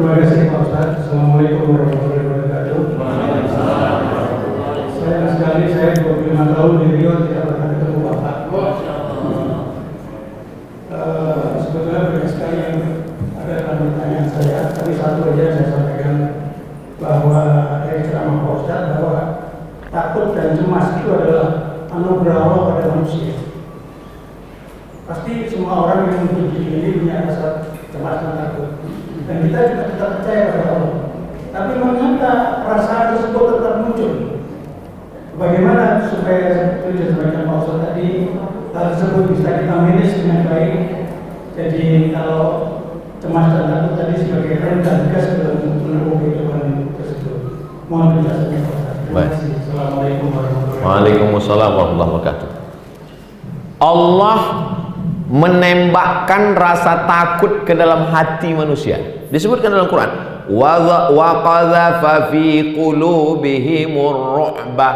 Terima kasih Pak Ustaz. Assalamualaikum warahmatullahi wabarakatuh. Sayang sekali saya 25 tahun di Riau tidak pernah ketemu Bapak. Sebetulnya banyak sekali yang ada dalam pertanyaan saya, tapi satu aja saya sampaikan bahwa dari ceramah Pak Ustaz bahwa takut dan cemas itu adalah anugerah Allah pada manusia. Pasti semua orang yang hidup di ini punya rasa cemas dan takut. Dan kita juga tetap percaya pada Allah. Tapi mengapa perasaan tersebut tetap muncul? Bagaimana supaya seperti disampaikan Pak Ustaz tadi, hal tersebut bisa kita manage dengan baik? Jadi kalau cemas dan takut tadi sebagai rem dan gas dalam menempuh kehidupan tersebut. Mohon penjelasannya Pak Ustaz. Terima kasih. Assalamualaikum warahmatullahi wabarakatuh. Waalaikumsalam warahmatullahi wabarakatuh. Allah menembakkan rasa takut ke dalam hati manusia. Disebutkan dalam Quran, wa qadhafa fi qulubihimur ru'ba.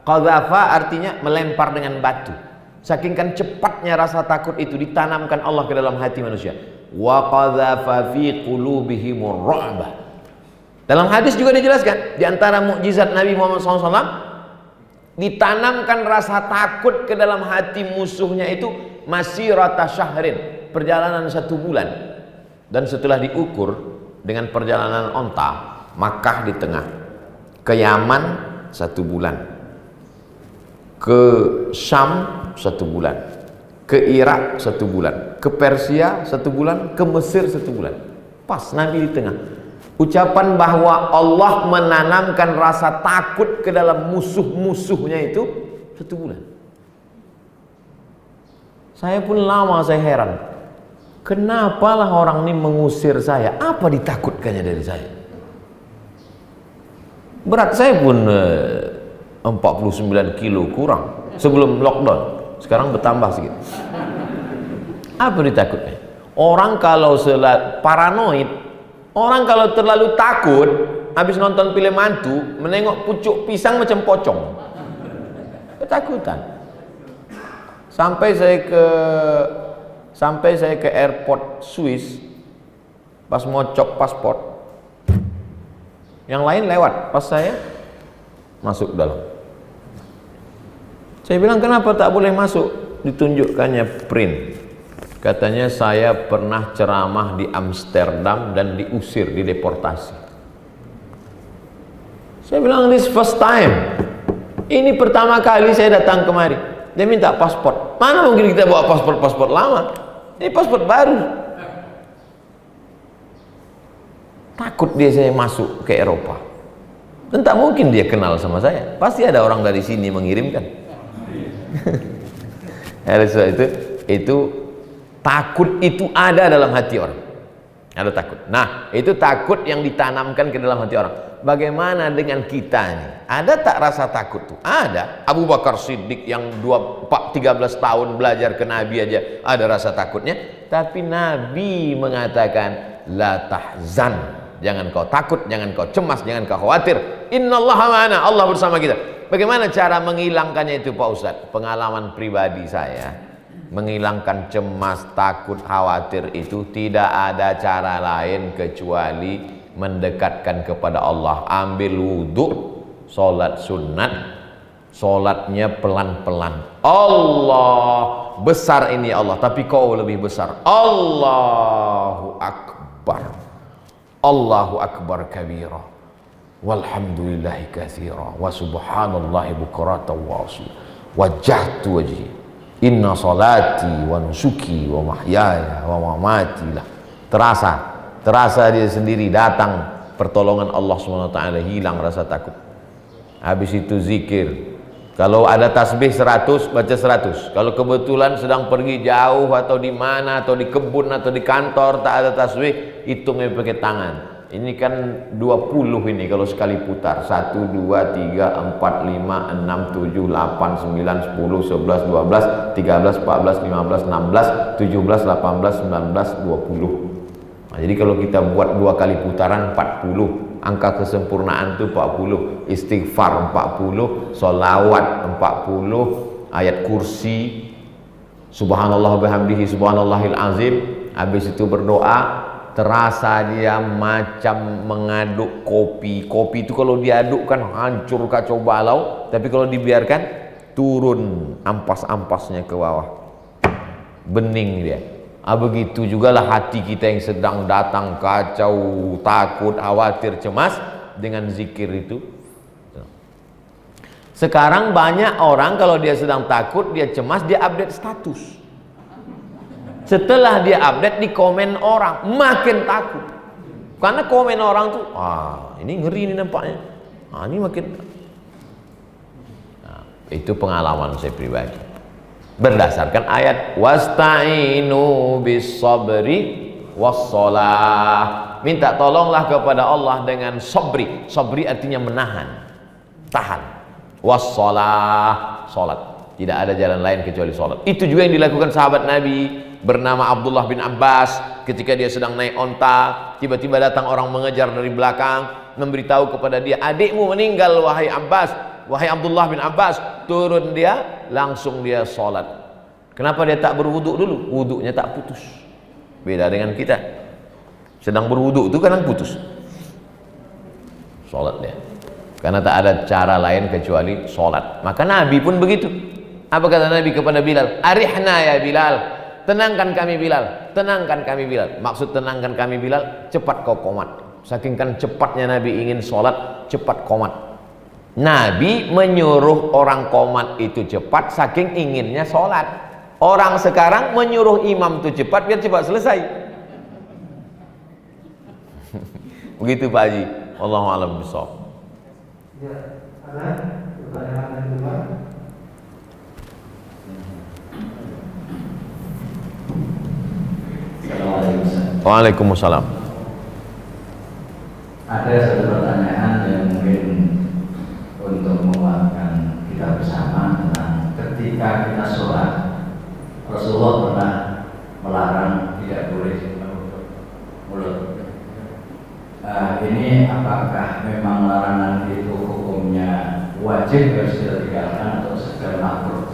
Qadhafa artinya melempar dengan batu. Saking kan cepatnya rasa takut itu ditanamkan Allah ke dalam hati manusia. Wa qadhafa fi qulubihimur ru'ba. Dalam hadis juga dijelaskan, di antara mukjizat Nabi Muhammad SAW, ditanamkan rasa takut ke dalam hati musuhnya itu masirata syahrin, perjalanan 1 bulan. Dan setelah diukur dengan perjalanan onta, Makkah di tengah, ke Yaman 1 bulan, ke Syam 1 bulan, ke Irak 1 bulan, ke Persia 1 bulan, ke Mesir 1 bulan. Pas Nabi di tengah. Ucapan bahwa Allah menanamkan rasa takut ke dalam musuh-musuhnya itu 1 bulan. Saya pun lama saya heran, kenapalah orang ini mengusir saya? Apa ditakutkannya dari saya? Berat saya pun 49 kilo kurang sebelum lockdown, sekarang bertambah sedikit. Apa ditakutnya? Orang kalau paranoid, orang kalau terlalu takut, habis nonton film hantu, menengok pucuk pisang macam pocong, ketakutan. Sampai saya ke airport Swiss, pas mau cop paspor, yang lain lewat, pas saya masuk dalam. Saya bilang, kenapa tak boleh masuk? Ditunjukkannya print. Katanya saya pernah ceramah di Amsterdam dan diusir, dideportasi. Saya bilang, this first time. Ini pertama kali saya datang kemari. Dia minta paspor. Mana mungkin kita bawa paspor lama? Ini paspor baru. Takut dia saya masuk ke Eropa. Dan tak mungkin dia kenal sama saya. Pasti ada orang dari sini mengirimkan. Itu takut itu ada dalam hati orang. Ada takut. Nah, itu takut yang ditanamkan ke dalam hati orang. Bagaimana dengan kita ini? Ada tak rasa takut tuh? Ada. Abu Bakar Siddiq yang 13 tahun belajar ke Nabi aja ada rasa takutnya. Tapi Nabi mengatakan, la tahzan. Jangan kau takut, jangan kau cemas, jangan kau khawatir. Innallaha ma'ana, Allah bersama kita. Bagaimana cara menghilangkannya itu Pak Ustadz? Pengalaman pribadi saya, menghilangkan cemas, takut, khawatir itu tidak ada cara lain kecuali mendekatkan kepada Allah. Ambil wudhu, sholat sunat, sholatnya pelan-pelan. Allah besar ini Allah, tapi kau lebih besar. Allahu Akbar, Allahu Akbar kabira, walhamdulillahi katsira, wa subhanallahi bukratan wa asila, wajjahtu wajhi, inna salati wa nusuki wa mahyaya wa mamati lah. Terasa dia sendiri datang pertolongan Allah SWT, hilang rasa takut. Habis itu zikir. Kalau ada tasbih 100, baca 100. Kalau kebetulan sedang pergi jauh atau di mana, atau di kebun atau di kantor tak ada tasbih, hitungnya pakai tangan. Ini kan 20 ini kalau sekali putar. 1, 2, 3, 4, 5, 6, 7, 8, 9, 10, 11, 12, 13, 14, 15, 16, 17, 18, 19, 20. Nah, jadi kalau kita buat 2 kali putaran 40, angka kesempurnaan itu 40, istighfar 40, sholawat 40, ayat kursi, subhanallah bihamdihi subhanallahil azim. Habis itu berdoa, terasa dia macam mengaduk kopi. Kopi itu kalau diaduk kan hancur kacau balau, tapi kalau dibiarkan turun ampas-ampasnya ke bawah, bening dia. Begitu jugalah hati kita yang sedang datang kacau, takut, khawatir, cemas, dengan zikir itu. Sekarang banyak orang kalau dia sedang takut, dia cemas, dia update status. Setelah dia update, di komen orang, makin takut. Karena komen orang tuh, ini ngeri nih nampaknya. Ini makin. Nah, itu pengalaman saya pribadi. Berdasarkan ayat wasta'inu bis-sabri was-shalah. Minta tolonglah kepada Allah dengan sabri. Sabri artinya menahan, tahan. Was-shalah, salat. Tidak ada jalan lain kecuali salat. Itu juga yang dilakukan sahabat Nabi bernama Abdullah bin Abbas. Ketika dia sedang naik onta, tiba-tiba datang orang mengejar dari belakang, memberitahu kepada dia, adikmu meninggal wahai Abbas, wahai Abdullah bin Abbas. Turun dia, langsung dia sholat. Kenapa dia tak berwuduk dulu? Wuduknya tak putus. Beda dengan kita, sedang berwuduk itu kadang putus sholat dia, karena tak ada cara lain kecuali sholat. Maka Nabi pun begitu. Apa kata Nabi kepada Bilal? Arihna ya Bilal, tenangkan kami Bilal, tenangkan kami Bilal. Maksud tenangkan kami Bilal, cepat kau qomat. Saking kan cepatnya Nabi ingin sholat, cepat qomat. Nabi menyuruh orang qomat itu cepat, saking inginnya sholat. Orang sekarang menyuruh imam itu cepat, biar cepat selesai. Begitu Pak Haji. Wallahu a'lam bishawab. Ya, ada pertanyaan kedua. Waalaikumsalam. Ada satu pertanyaan yang mungkin untuk menguatkan kita bersama tentang ketika kita sholat, Rasulullah pernah melarang tidak boleh menutup mulut. Ini apakah memang larangan itu hukumnya wajib harus ditinggalkan atau sekedar makruh?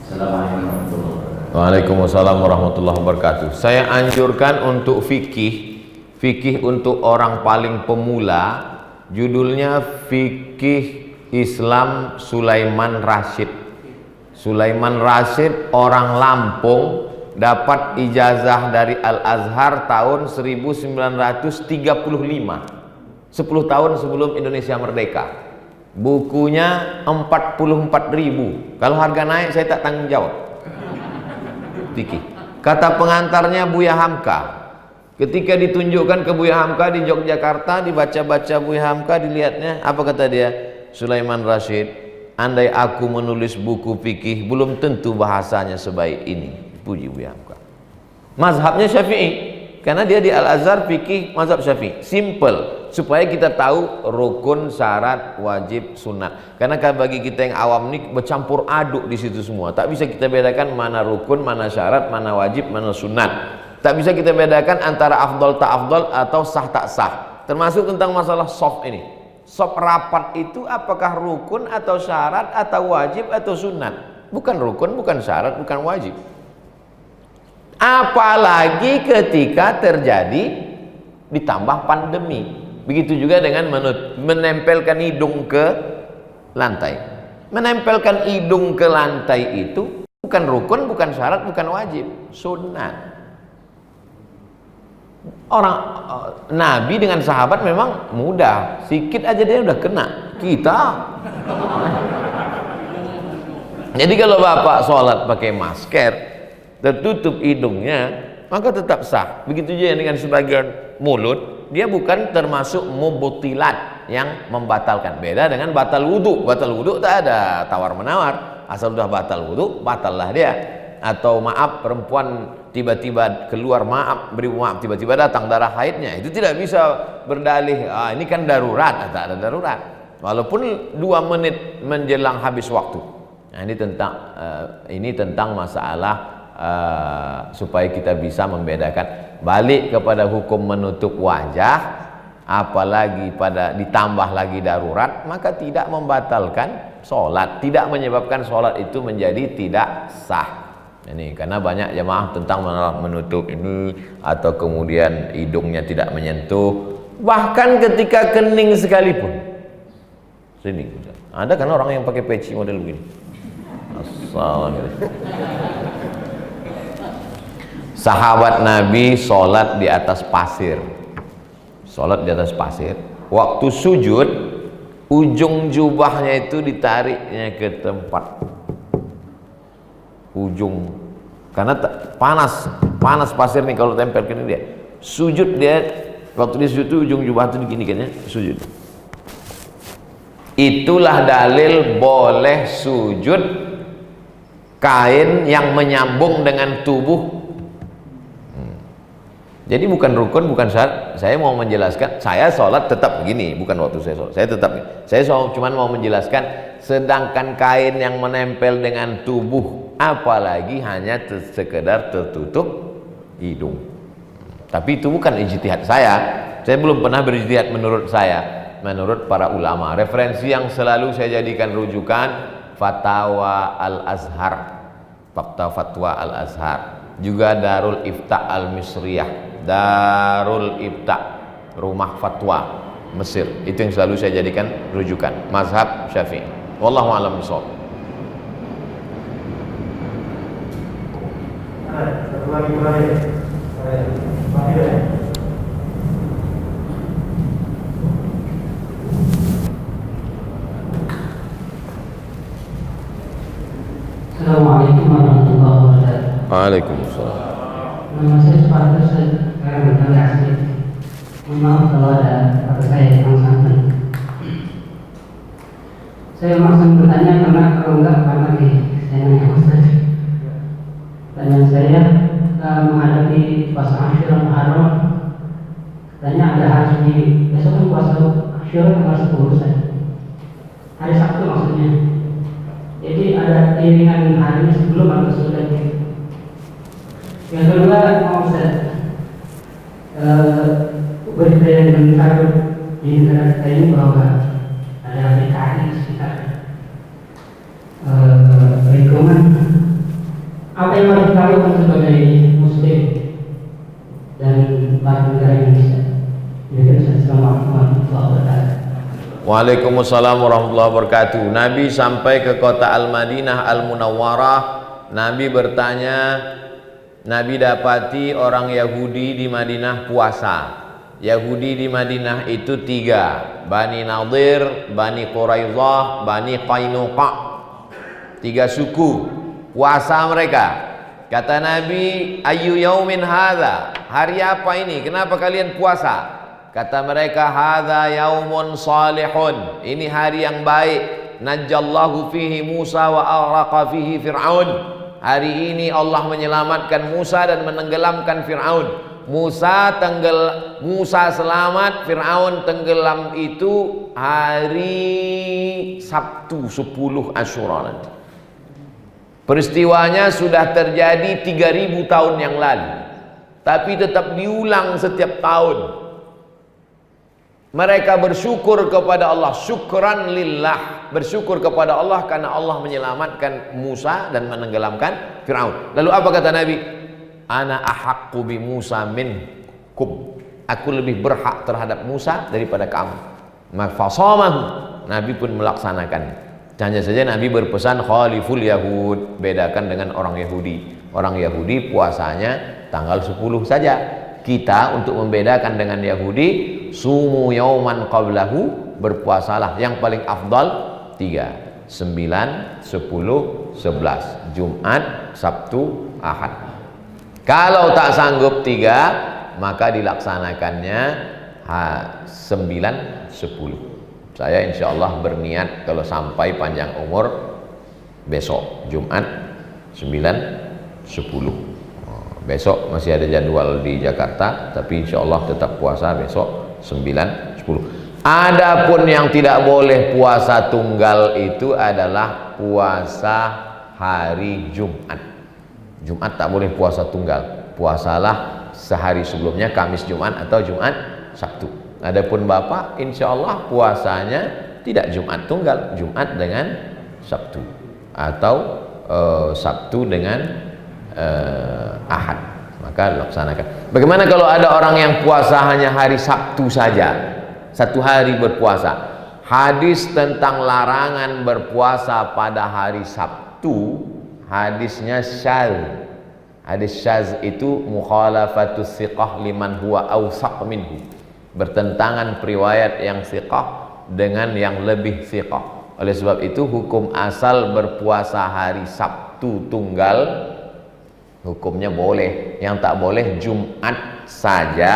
Assalamualaikum warahmatullahi wabarakatuh. Waalaikumsalam warahmatullahi wabarakatuh. Saya anjurkan untuk fikih untuk orang paling pemula, judulnya Fikih Islam Sulaiman Rasyid. Sulaiman Rasyid orang Lampung, dapat ijazah dari Al-Azhar tahun 1935, 10 tahun sebelum Indonesia merdeka. Bukunya 44.000. Kalau harga naik saya tak tanggung jawab. Fikih. Kata pengantarnya Buya Hamka, ketika ditunjukkan ke Buya Hamka di Yogyakarta, dibaca-baca Buya Hamka, dilihatnya, apa kata dia? Sulaiman Rasyid, andai aku menulis buku fikih, belum tentu bahasanya sebaik ini. Puji Buya Hamka. Mazhabnya Syafi'i, karena dia di Al-Azhar fikih mazhab Syafi'i. Simple, supaya kita tahu rukun, syarat, wajib, sunat. Karena kan bagi kita yang awam ini bercampur aduk di situ semua. Tak bisa kita bedakan mana rukun, mana syarat, mana wajib, mana sunat. Tak bisa kita bedakan antara afdal tak afdal atau sah tak sah. Termasuk tentang masalah soft ini. Soft rapat itu apakah rukun atau syarat atau wajib atau sunat? Bukan rukun, bukan syarat, bukan wajib. Apalagi ketika terjadi ditambah pandemi. Begitu juga dengan menempelkan hidung ke lantai. Menempelkan hidung ke lantai itu bukan rukun, bukan syarat, bukan wajib, sunat. Orang Nabi dengan sahabat memang mudah, sikit aja dia udah kena. Kita jadi kalau bapak sholat pakai masker, tertutup hidungnya, maka tetap sah. Begitu juga dengan sebagian mulut, dia bukan termasuk mubtilat yang membatalkan. Beda dengan batal wudhu. Batal wudhu tak ada tawar menawar, asal sudah batal wudhu, batallah dia. Atau maaf, perempuan tiba-tiba keluar beri maaf, tiba-tiba datang darah haidnya, itu tidak bisa berdalih ini kan darurat. Tak ada darurat, walaupun 2 menit menjelang habis waktu. Nah, ini tentang masalah supaya kita bisa membedakan. Balik kepada hukum menutup wajah, apalagi ditambah lagi darurat, maka tidak membatalkan sholat, tidak menyebabkan sholat itu menjadi tidak sah. Ini karena banyak jamaah tentang menutup ini atau kemudian hidungnya tidak menyentuh, bahkan ketika kening sekalipun. Sini ada kan orang yang pakai peci model begini. Assalamualaikum. Sahabat Nabi sholat di atas pasir. Sholat di atas pasir. Waktu sujud, ujung jubahnya itu ditariknya ke tempat ujung, karena panas pasir nih kalau tempel ke ini dia. Sujud dia, waktu dia sujud itu ujung jubah itu begini kan ya, sujud. Itulah dalil boleh sujud kain yang menyambung dengan tubuh. Jadi bukan rukun, bukan syarat. Saya mau menjelaskan, saya sholat tetap begini, bukan waktu saya sholat. Saya cuma mau menjelaskan, sedangkan kain yang menempel dengan tubuh, apalagi hanya sekedar tertutup hidung. Tapi itu bukan ijtihad saya. Saya belum pernah berijtihad menurut saya. Menurut para ulama, referensi yang selalu saya jadikan rujukan Fatwa Al-Azhar, Fatwa Al-Azhar, juga Darul Ifta Al-Misriyah, Darul Ifta, rumah fatwa Mesir. Itu yang selalu saya jadikan rujukan, mazhab Syafi'i. Wallahu a'lam bishawab. Satu lagi Assalamualaikum warahmatullahi wabarakatuh. Waalaikumsalam. Nama saya Suparto, sekarang bertanya asli. Mohon maaf kalau ada kata saya yang salah. Saya langsung bertanya karena kalau enggak karena saya nanya Ustaz. Pertanyaan saya, menghadapi puasa Asyura Muharram, katanya ada hari besok kan puasa Asyura tanggal 10 saja. Hari Sabtu maksudnya. Jadi ada iringan hari sebelum atau sesudah itu. Yang kedua, mau saya berita yang benar di negara kita ini bahwa ada PKI sekitar lingkungan. Apa yang harus kita lakukan sebagai Muslim dan warga negara Indonesia? Assalamualaikum warahmatullahi wabarakatuh. Waalaikumsalam warahmatullahi wabarakatuh. Nabi sampai ke kota Al-Madinah Al-Munawwarah. Nabi bertanya, Nabi dapati orang Yahudi di Madinah puasa. Yahudi di Madinah itu 3, Bani Nadir, Bani Quraidah, Bani Qainuqa. 3 suku puasa mereka. Kata Nabi, ayyu yaumin hadza, hari apa ini, kenapa kalian puasa? Kata mereka, hadza yaumun salihun, ini hari yang baik. Najjallahu fihi Musa wa aghlaqa fihi Fir'aun. Hari ini Allah menyelamatkan Musa dan menenggelamkan Fir'aun. Musa selamat, Fir'aun tenggelam. Itu hari Sabtu 10 Asyura nanti. Peristiwanya sudah terjadi 3000 tahun yang lalu, tapi tetap diulang setiap tahun. Mereka bersyukur kepada Allah, syukran lillah, bersyukur kepada Allah karena Allah menyelamatkan Musa dan menenggelamkan Fir'aun. Lalu apa kata Nabi? Ana ahaqqu bi Musa minkum, aku lebih berhak terhadap Musa daripada kamu. Mafasamahu, Nabi pun melaksanakan. Hanya saja Nabi berpesan khaliful Yahud, bedakan dengan orang Yahudi. Orang Yahudi puasanya tanggal 10 saja. Kita untuk membedakan dengan Yahudi, sumu yauman qablahu, berpuasalah yang paling afdal 3, 9, 10, 11, Jumat, Sabtu, Ahad. Kalau tak sanggup 3, maka dilaksanakannya 9, 10. Saya insya Allah berniat kalau sampai panjang umur besok Jumat 9, 10. Besok masih ada jadwal di Jakarta, tapi insya Allah tetap puasa besok 9, 10. Adapun yang tidak boleh puasa tunggal itu adalah puasa hari Jumat. Jumat tak boleh puasa tunggal. Puasalah sehari sebelumnya, Kamis Jumat atau Jumat Sabtu. Adapun Bapak insya Allah puasanya tidak Jumat tunggal, Jumat dengan Sabtu, atau Sabtu dengan Ahad, maka laksanakan. Bagaimana kalau ada orang yang puasa hanya hari Sabtu saja, satu hari berpuasa? Hadis tentang larangan berpuasa pada hari Sabtu, hadisnya syadz. Hadis syadz itu mukhalafatus thiqah liman huwa awsaq minhu, bertentangan riwayat yang thiqah dengan yang lebih thiqah. Oleh sebab itu hukum asal berpuasa hari Sabtu tunggal hukumnya boleh. Yang tak boleh Jumat saja,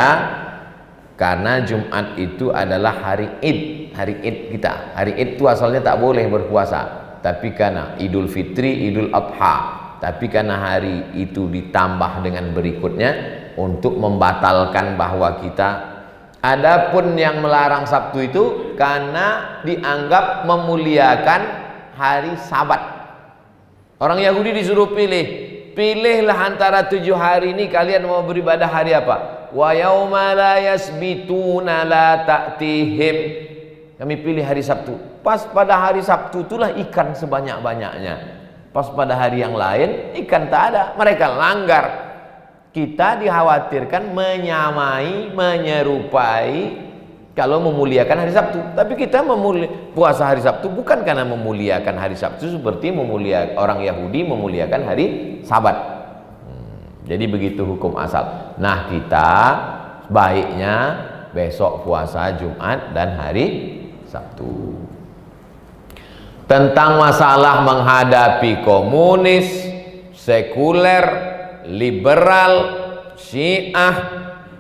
karena Jumat itu adalah hari Id, hari Id kita. Hari Id itu asalnya tak boleh berpuasa, tapi karena Idul Fitri, Idul Adha, tapi karena hari itu ditambah dengan berikutnya untuk membatalkan bahwa kita. Adapun yang melarang Sabtu itu karena dianggap memuliakan hari Sabat. Orang Yahudi disuruh pilihlah antara 7 hari ini kalian mau beribadah hari apa? Wa yauma la yasbituna la ta'tihim. Kami pilih hari Sabtu. Pas pada hari Sabtu itulah ikan sebanyak-banyaknya. Pas pada hari yang lain ikan tak ada, mereka langgar. Kita dikhawatirkan menyamai, menyerupai kalau memuliakan hari Sabtu. Tapi kita puasa hari Sabtu bukan karena memuliakan hari Sabtu seperti orang Yahudi memuliakan hari Sabat. Jadi begitu hukum asal. Nah, kita baiknya besok puasa Jumat dan hari Sabtu. Tentang masalah menghadapi komunis, sekuler, liberal, Syiah,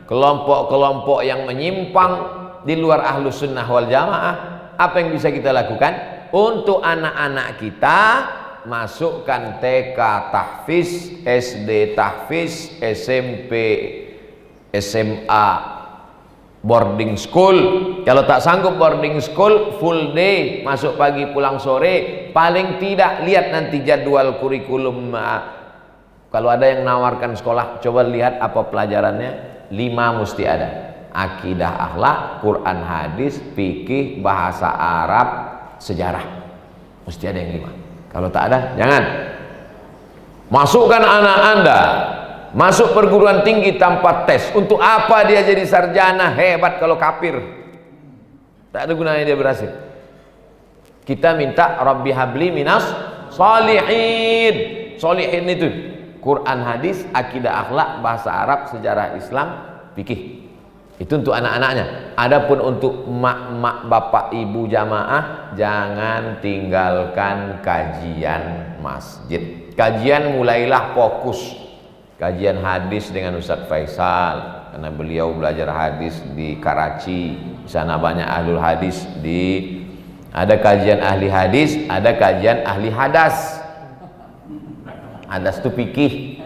kelompok-kelompok yang menyimpang di luar Ahlus Sunnah wal Jamaah, apa yang bisa kita lakukan? Untuk anak-anak kita, masukkan TK tahfiz, SD tahfiz, SMP, SMA boarding school. Kalau tak sanggup boarding school, full day, masuk pagi pulang sore. Paling tidak lihat nanti jadwal kurikulum. Kalau ada yang nawarkan sekolah, coba lihat apa pelajarannya. 5 mesti ada: akidah, akhlak, Quran, hadis, fikih, bahasa Arab, sejarah. Mesti ada yang 5. Kalau tak ada, jangan. Masukkan anak Anda masuk perguruan tinggi tanpa tes. Untuk apa dia jadi sarjana hebat kalau kafir? Tak ada gunanya dia berhasil. Kita minta Rabbi habli minas sholihin. Sholihin itu Quran, hadis, akidah, akhlak, bahasa Arab, sejarah Islam, fikih. Itu untuk anak-anaknya. Adapun untuk mak-mak, bapak, ibu jamaah, jangan tinggalkan kajian masjid. Kajian mulailah fokus. Kajian hadis dengan Ustadz Faisal, karena beliau belajar hadis di Karachi. Di sana banyak ahlul hadis. Ada kajian ahli hadis, ada kajian ahli hadas. Hadas itu fikih,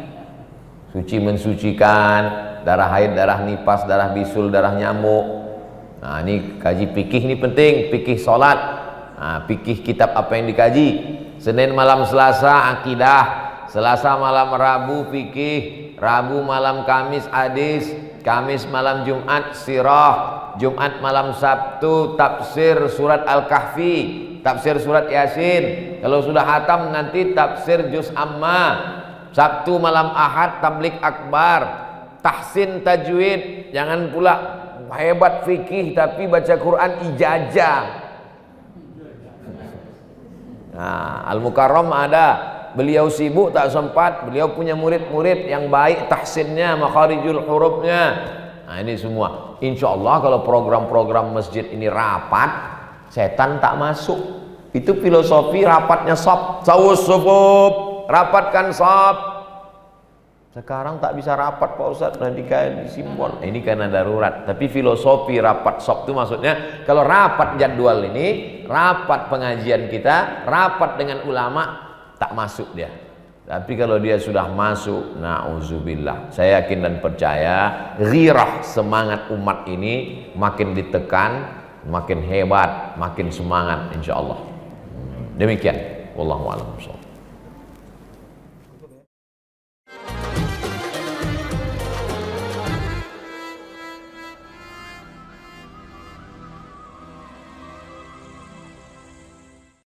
suci mensucikan, darah haid, darah nifas, darah bisul, darah nyamuk. Nah, ini kaji fikih, ini penting. Fikih sholat, nah, fikih kitab apa yang dikaji. Senin malam Selasa akidah, Selasa malam Rabu fikih, Rabu malam Kamis hadis, Kamis malam Jumat sirah, Jumat malam Sabtu tafsir surat Al-Kahfi, tafsir surat Yasin. Kalau sudah hatam nanti tafsir juz amma. Sabtu malam Ahad tablik akbar, tahsin tajwid. Jangan pula hebat fikih tapi baca Quran ijazah. Nah, Al-Mukarram ada, beliau sibuk tak sempat, beliau punya murid-murid yang baik tahsinnya, makharijul hurufnya. Nah, ini semua insya Allah kalau program-program masjid ini rapat, setan tak masuk. Itu filosofi rapatnya sop, sawus sufuf, rapatkan sop. Sekarang tak bisa rapat Pak Ustadz, nanti kayak disimbol. Ini karena darurat. Tapi filosofi rapat sop itu maksudnya kalau rapat jadwal ini, rapat pengajian kita, rapat dengan ulama, tak masuk dia. Tapi kalau dia sudah masuk, na'udzubillah, saya yakin dan percaya ghirah semangat umat ini makin ditekan, makin hebat, makin semangat insya Allah. Demikian, wallahu a'lam bishawab.